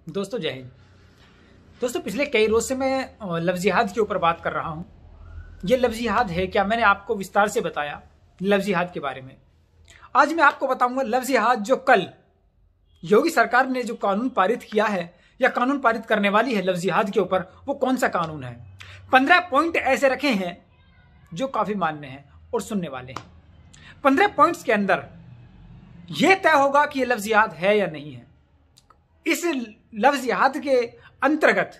दोस्तों जय हिंद। दोस्तों पिछले कई रोज से मैं लफ्ज़ जिहाद के ऊपर बात कर रहा हूं। यह लफ्ज़ जिहाद है क्या, मैंने आपको विस्तार से बताया लफ्ज़ जिहाद के बारे में। आज मैं आपको बताऊंगा लफ्ज़ जिहाद जो कल योगी सरकार ने जो कानून पारित किया है या कानून पारित करने वाली है लफ्ज़ जिहाद के ऊपर, वो कौन सा कानून है। 15 पॉइंट ऐसे रखे हैं जो काफी मान्य हैं और सुनने वाले हैं। 15 पॉइंट्स के अंदर यह तय होगा कि यह लफ्ज़ जिहाद है या नहीं है। इस लफ्ज़ जिहाद के अंतर्गत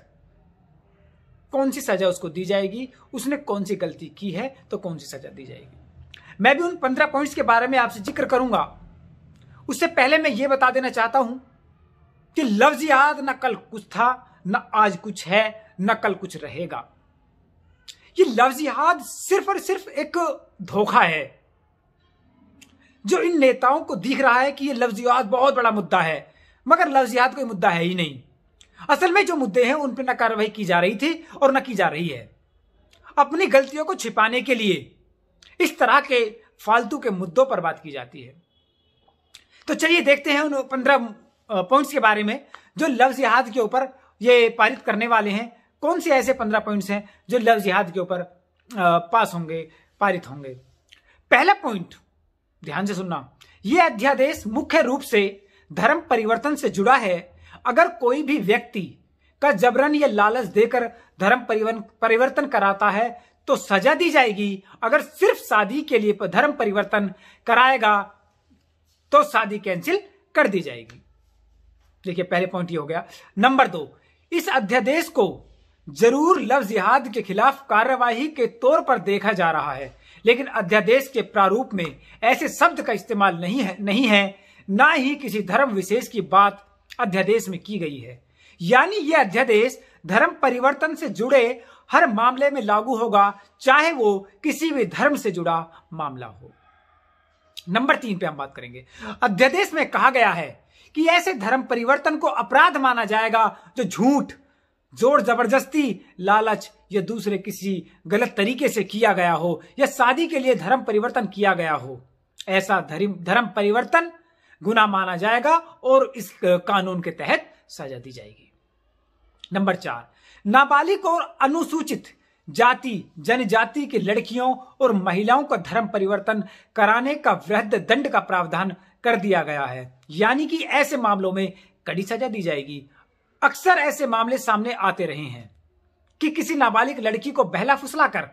कौन सी सजा उसको दी जाएगी, उसने कौन सी गलती की है तो कौन सी सजा दी जाएगी। मैं भी उन 15 पॉइंट्स के बारे में आपसे जिक्र करूंगा। उससे पहले मैं ये बता देना चाहता हूं कि लफ्ज़ जिहाद न कल कुछ था, न आज कुछ है, न कल कुछ रहेगा। ये लफ्ज़ जिहाद सिर्फ और सिर्फ एक धोखा है जो इन नेताओं को दिख रहा है कि ये लफ्ज़ जिहाद बहुत बड़ा मुद्दा है, मगर लफ्ज़ जिहाद कोई मुद्दा है ही नहीं। असल में जो मुद्दे हैं उन पर न कार्रवाई की जा रही थी और न की जा रही है। अपनी गलतियों को छिपाने के लिए इस तरह के फालतू के मुद्दों पर बात की जाती है। तो चलिए देखते हैं उन 15 पॉइंट्स के बारे में जो लफ्ज़ जिहाद के ऊपर ये पारित करने वाले हैं। कौन से ऐसे 15 पॉइंट्स हैं जो लफ्ज़ जिहाद के ऊपर पास होंगे, पारित होंगे। पहला पॉइंट ध्यान से सुनना, यह अध्यादेश मुख्य रूप से धर्म परिवर्तन से जुड़ा है। अगर कोई भी व्यक्ति का जबरन या लालच देकर धर्म परिवर्तन कराता है तो सजा दी जाएगी। अगर सिर्फ शादी के लिए धर्म परिवर्तन कराएगा तो शादी कैंसिल कर दी जाएगी। देखिए पहले पॉइंट ये हो गया। नंबर 2, इस अध्यादेश को जरूर लफ्ज़ जिहाद के खिलाफ कार्यवाही के तौर पर देखा जा रहा है, लेकिन अध्यादेश के प्रारूप में ऐसे शब्द का इस्तेमाल नहीं है, ना ही किसी धर्म विशेष की बात अध्यादेश में की गई है। यानी यह अध्यादेश धर्म परिवर्तन से जुड़े हर मामले में लागू होगा, चाहे वो किसी भी धर्म से जुड़ा मामला हो। नंबर 3 पे हम बात करेंगे। अध्यादेश में कहा गया है कि ऐसे धर्म परिवर्तन को अपराध माना जाएगा जो झूठ, जोर जबरदस्ती, लालच या दूसरे किसी गलत तरीके से किया गया हो या शादी के लिए धर्म परिवर्तन किया गया हो। ऐसा धर्म परिवर्तन गुनाह माना जाएगा और इस कानून के तहत सजा दी जाएगी। नंबर 4, नाबालिग और अनुसूचित जाति जनजाति की लड़कियों और महिलाओं का धर्म परिवर्तन कराने का वृहद दंड का प्रावधान कर दिया गया है। यानी कि ऐसे मामलों में कड़ी सजा दी जाएगी। अक्सर ऐसे मामले सामने आते रहे हैं कि किसी नाबालिग लड़की को बहला फुसला कर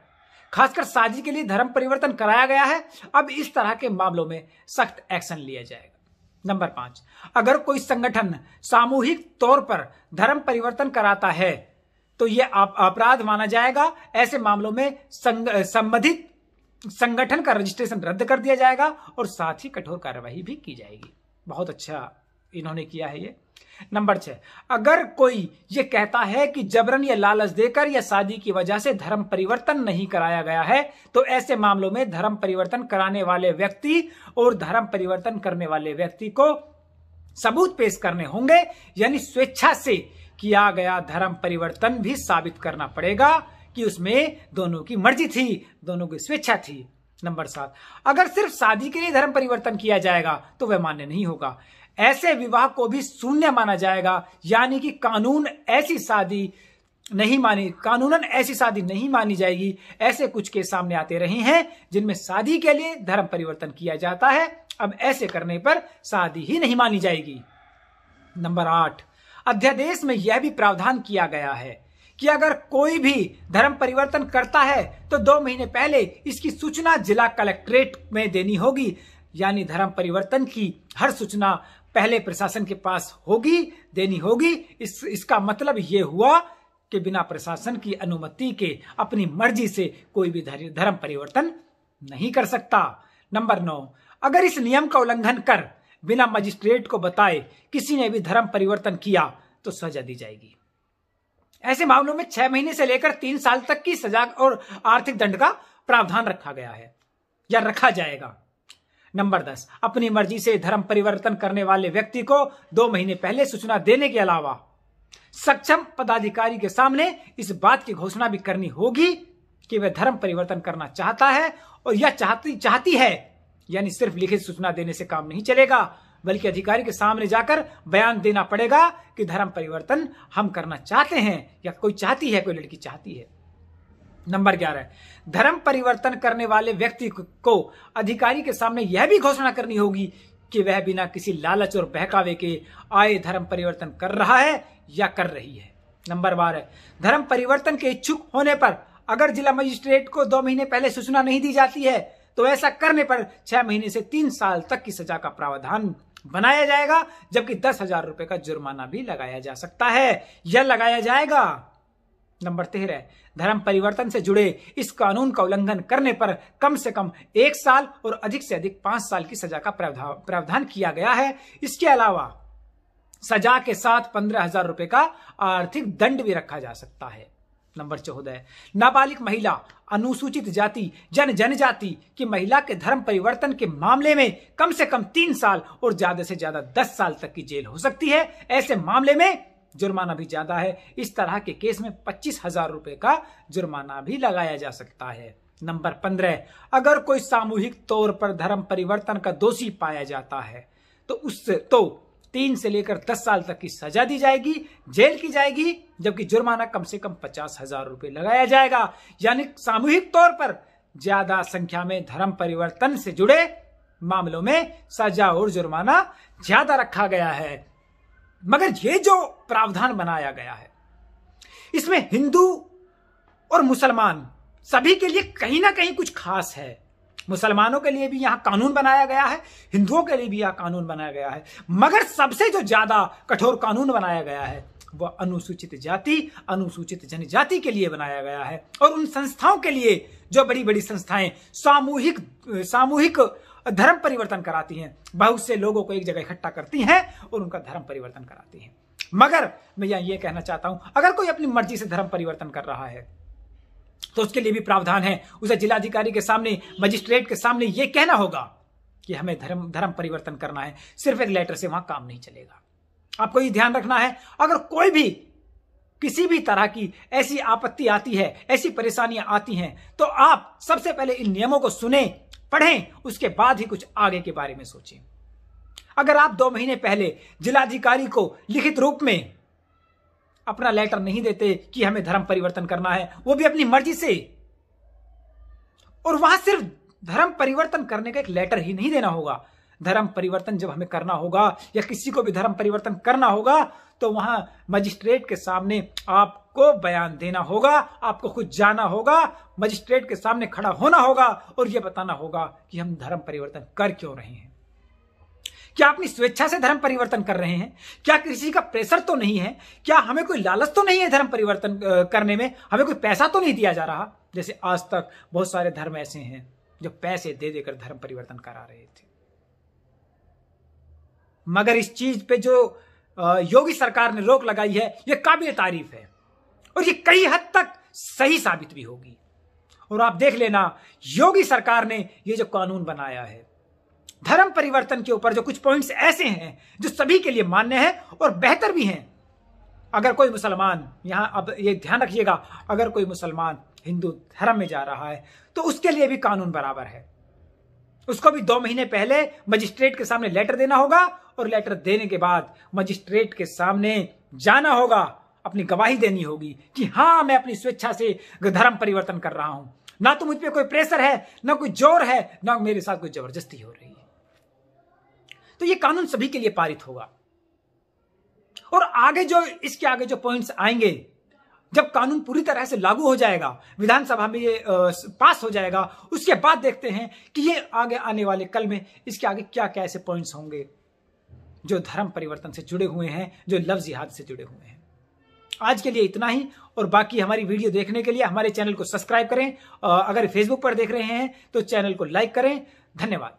खासकर शादी के लिए धर्म परिवर्तन कराया गया है। अब इस तरह के मामलों में सख्त एक्शन लिया जाएगा। नंबर 5, अगर कोई संगठन सामूहिक तौर पर धर्म परिवर्तन कराता है तो यह अपराध माना जाएगा। ऐसे मामलों में संबंधित संगठन का रजिस्ट्रेशन रद्द कर दिया जाएगा और साथ ही कठोर कार्रवाई भी की जाएगी। बहुत अच्छा इन्होंने किया है ये। नंबर 6, अगर कोई ये कहता है कि जबरन या लालच देकर या शादी की वजह से धर्म परिवर्तन नहीं कराया गया है तो ऐसे मामलों में धर्म परिवर्तन कराने वाले व्यक्ति और धर्म परिवर्तन करने वाले व्यक्ति को सबूत पेश करने होंगे। यानी स्वेच्छा से किया गया धर्म परिवर्तन भी साबित करना पड़ेगा कि उसमें दोनों की मर्जी थी, दोनों की स्वेच्छा थी। नंबर 7, अगर सिर्फ शादी के लिए धर्म परिवर्तन किया जाएगा तो वह मान्य नहीं होगा। ऐसे विवाह को भी शून्य माना जाएगा। यानी कि कानूनन ऐसी शादी नहीं मानी जाएगी। ऐसे कुछ केस सामने आते रहे हैं जिनमें शादी के लिए धर्म परिवर्तन किया जाता है, अब ऐसे करने पर शादी ही नहीं मानी जाएगी। नंबर 8, अध्यादेश में यह भी प्रावधान किया गया है कि अगर कोई भी धर्म परिवर्तन करता है तो 2 महीने पहले इसकी सूचना जिला कलेक्ट्रेट में देनी होगी। यानी धर्म परिवर्तन की हर सूचना पहले प्रशासन के पास देनी होगी। इसका मतलब यह हुआ कि बिना प्रशासन की अनुमति के अपनी मर्जी से कोई भी धर्म परिवर्तन नहीं कर सकता। नंबर 9, अगर इस नियम का उल्लंघन कर बिना मजिस्ट्रेट को बताए किसी ने भी धर्म परिवर्तन किया तो सजा दी जाएगी। ऐसे मामलों में 6 महीने से लेकर 3 साल तक की सजा और आर्थिक दंड का प्रावधान रखा गया है या रखा जाएगा। नंबर 10, अपनी मर्जी से धर्म परिवर्तन करने वाले व्यक्ति को 2 महीने पहले सूचना देने के अलावा सक्षम पदाधिकारी के सामने इस बात की घोषणा भी करनी होगी कि वह धर्म परिवर्तन करना चाहता है और यह चाहती है। यानी सिर्फ लिखित सूचना देने से काम नहीं चलेगा, बल्कि अधिकारी के सामने जाकर बयान देना पड़ेगा कि धर्म परिवर्तन हम करना चाहते हैं या कोई चाहती है, कोई लड़की चाहती है। नंबर 11, धर्म परिवर्तन करने वाले व्यक्ति को अधिकारी के सामने यह भी घोषणा करनी होगी कि वह बिना किसी लालच और बहकावे के आए धर्म परिवर्तन कर रहा है या कर रही है। नंबर 12, धर्म परिवर्तन के इच्छुक होने पर अगर जिला मजिस्ट्रेट को 2 महीने पहले सूचना नहीं दी जाती है तो ऐसा करने पर 6 महीने से 3 साल तक की सजा का प्रावधान बनाया जाएगा, जबकि 10,000 रुपए का जुर्माना भी लगाया जा सकता है या लगाया जाएगा। नंबर 13, धर्म परिवर्तन से जुड़े इस कानून का उल्लंघन करने पर कम से कम 1 साल और अधिक से अधिक 5 साल की सजा का प्रावधान किया गया है। इसके अलावा सजा के साथ 15,000 रुपए का आर्थिक दंड भी रखा जा सकता है। नंबर 14, नाबालिग महिला, अनुसूचित जाति, जनजाति की महिला के धर्म परिवर्तन के मामले में कम से कम 3 साल और ज्यादा से ज्यादा 10 साल तक की जेल हो सकती है। ऐसे मामले में जुर्माना भी ज्यादा है। इस तरह के केस में 25,000 रुपए का जुर्माना भी लगाया जा सकता है। नंबर 15, अगर कोई सामूहिक तौर पर धर्म परिवर्तन का दोषी पाया जाता है तो उससे 3 से लेकर 10 साल तक की सजा दी जाएगी, जेल की जाएगी, जबकि जुर्माना कम से कम 50,000 रुपए लगाया जाएगा। यानी सामूहिक तौर पर ज्यादा संख्या में धर्म परिवर्तन से जुड़े मामलों में सजा और जुर्माना ज्यादा रखा गया है। मगर ये जो प्रावधान बनाया गया है इसमें हिंदू और मुसलमान सभी के लिए कहीं ना कहीं कुछ खास है। मुसलमानों के लिए भी यहां कानून बनाया गया है, हिंदुओं के लिए भी यहां कानून बनाया गया है, मगर सबसे जो ज्यादा कठोर कानून बनाया गया है वह अनुसूचित जाति, अनुसूचित जनजाति के लिए बनाया गया है। और उन संस्थाओं के लिए जो बड़ी बड़ी संस्थाएं सामूहिक धर्म परिवर्तन कराती हैं, बहुत से लोगों को एक जगह इकट्ठा करती हैं और उनका धर्म परिवर्तन कराती हैं। मगर मैं यह कहना चाहता हूं, अगर कोई अपनी मर्जी से धर्म परिवर्तन कर रहा है तो उसके लिए भी प्रावधान है। उसे जिलाधिकारी के सामने, मजिस्ट्रेट के सामने यह कहना होगा कि हमें धर्म परिवर्तन करना है। सिर्फ एक लेटर से वहां काम नहीं चलेगा। आपको ये ध्यान रखना है, अगर कोई भी किसी भी तरह की ऐसी आपत्ति आती है, ऐसी परेशानियां आती हैं, तो आप सबसे पहले इन नियमों को सुने, पढ़ें, उसके बाद ही कुछ आगे के बारे में सोचें। अगर आप 2 महीने पहले जिलाधिकारी को लिखित रूप में अपना लेटर नहीं देते कि हमें धर्म परिवर्तन करना है, वो भी अपनी मर्जी से, और वहां सिर्फ धर्म परिवर्तन करने का एक लेटर ही नहीं देना होगा। धर्म परिवर्तन जब हमें करना होगा या किसी को भी धर्म परिवर्तन करना होगा तो वहां मजिस्ट्रेट के सामने आपको बयान देना होगा, आपको खुद जाना होगा, मजिस्ट्रेट के सामने खड़ा होना होगा और यह बताना होगा कि हम धर्म परिवर्तन कर क्यों रहे हैं। क्या अपनी स्वेच्छा से धर्म परिवर्तन कर रहे हैं? क्या किसी का प्रेशर तो नहीं है? क्या हमें कोई लालच तो नहीं है धर्म परिवर्तन करने में? हमें कोई पैसा तो नहीं दिया जा रहा? जैसे आज तक बहुत सारे धर्म ऐसे हैं जो पैसे दे देकर धर्म परिवर्तन करा रहे थे। मगर इस चीज पे जो योगी सरकार ने रोक लगाई है, यह काबिल तारीफ है और ये कई हद तक सही साबित भी होगी। और आप देख लेना, योगी सरकार ने ये जो कानून बनाया है धर्म परिवर्तन के ऊपर, जो कुछ पॉइंट्स ऐसे हैं जो सभी के लिए मान्य हैं और बेहतर भी हैं। अगर कोई मुसलमान, यहां अब ये ध्यान रखिएगा, अगर कोई मुसलमान हिंदू धर्म में जा रहा है तो उसके लिए भी कानून बराबर है। उसको भी 2 महीने पहले मजिस्ट्रेट के सामने लेटर देना होगा और लेटर देने के बाद मजिस्ट्रेट के सामने जाना होगा, अपनी गवाही देनी होगी कि हां, मैं अपनी स्वेच्छा से धर्म परिवर्तन कर रहा हूं, ना तो मुझ पे कोई प्रेशर है, ना कोई जोर है, ना मेरे साथ कोई जबरदस्ती हो रही है। तो ये कानून सभी के लिए पारित होगा। और आगे जो इसके आगे जो पॉइंट्स आएंगे, जब कानून पूरी तरह से लागू हो जाएगा, विधानसभा में ये पास हो जाएगा, उसके बाद देखते हैं कि ये आगे आने वाले कल में इसके आगे क्या क्या ऐसे पॉइंट्स होंगे जो धर्म परिवर्तन से जुड़े हुए हैं, जो लफ्ज़ जिहाद से जुड़े हुए हैं। आज के लिए इतना ही, और बाकी हमारी वीडियो देखने के लिए हमारे चैनल को सब्सक्राइब करें। अगर फेसबुक पर देख रहे हैं तो चैनल को लाइक करें। धन्यवाद।